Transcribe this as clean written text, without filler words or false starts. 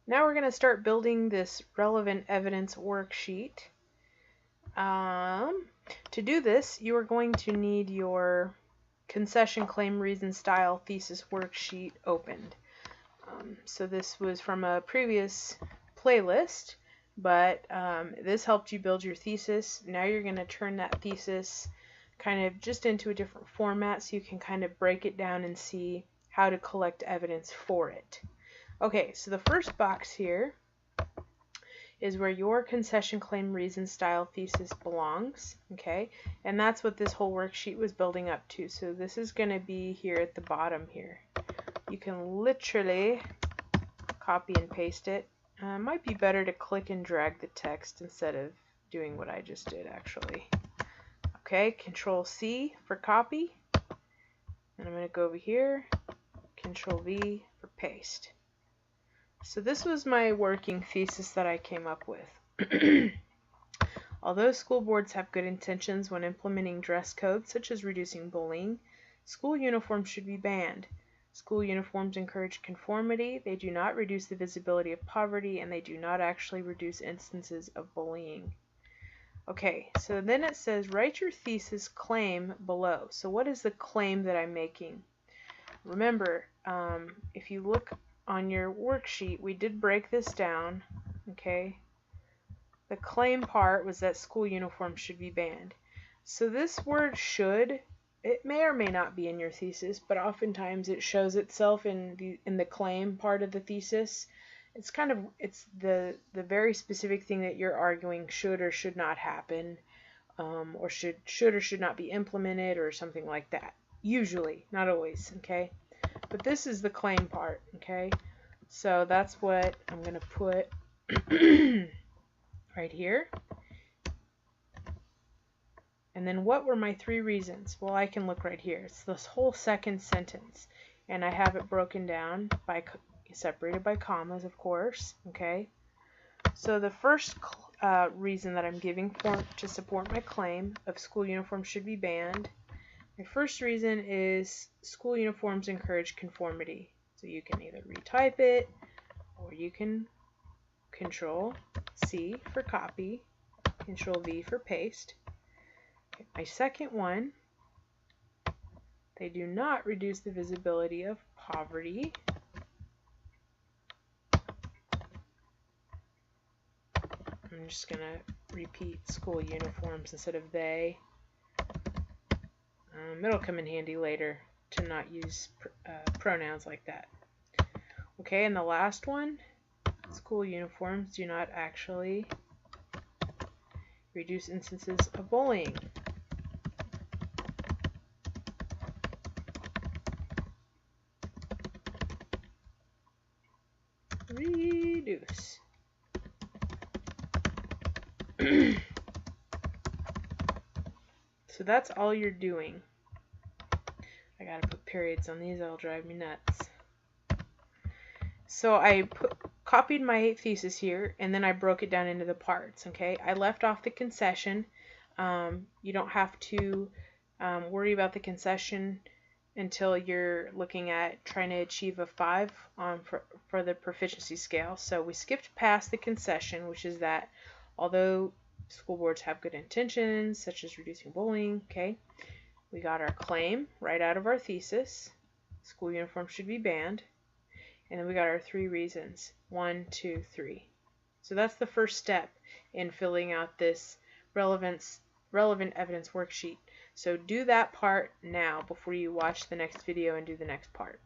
Now we're going to start building this relevant evidence worksheet. To do this, you are going to need your concession claim reason style thesis worksheet opened. So this was from a previous playlist, but this helped you build your thesis. Now you're going to turn that thesis kind of just into a different format so you can kind of break it down and see how to collect evidence for it. Okay, so the first box here is where your concession claim reason style thesis belongs, okay? And that's what this whole worksheet was building up to. So this is going to be here at the bottom here. You can literally copy and paste it. It might be better to click and drag the text instead of doing what I just did actually. Okay, Control C for copy. And I'm going to go over here, Control V for paste. So this was my working thesis that I came up with. Although school boards have good intentions when implementing dress codes, such as reducing bullying, school uniforms should be banned. School uniforms encourage conformity, they do not reduce the visibility of poverty, and they do not actually reduce instances of bullying. Okay, so then it says write your thesis claim below. So what is the claim that I'm making? Remember, if you look on your worksheet, we did break this down, okay? The claim part was that school uniforms should be banned. So this word should, it may or may not be in your thesis, but oftentimes it shows itself in the claim part of the thesis. It's the very specific thing that you're arguing should or should not happen, or should or should not be implemented, or something like that. Usually, not always, okay? But this is the claim part, okay? So that's what I'm going to put right here. And then what were my 3 reasons? Well, I can look right here. It's this whole second sentence. And I have it broken down by separated by commas, of course, okay? So the first reason that I'm giving to support my claim of school uniforms should be banned. My first reason is school uniforms encourage conformity. So you can either retype it, or you can Control C for copy, Control V for paste. Okay, my second one, they do not reduce the visibility of poverty. I'm just going to repeat school uniforms instead of they. It'll come in handy later to not use pronouns like that. Okay, and the last one, school uniforms do not actually reduce instances of bullying. Reduce. So that's all you're doing. I gotta put periods on these, that'll drive me nuts. So I copied my thesis here, and then I broke it down into the parts, okay? I left off the concession. You don't have to worry about the concession until you're looking at trying to achieve a 5 for the proficiency scale. So we skipped past the concession, which is that although school boards have good intentions, such as reducing bullying, okay, we got our claim right out of our thesis. School uniforms should be banned. And then we got our 3 reasons. 1, 2, 3. So that's the first step in filling out this relevant evidence worksheet. So do that part now before you watch the next video and do the next part.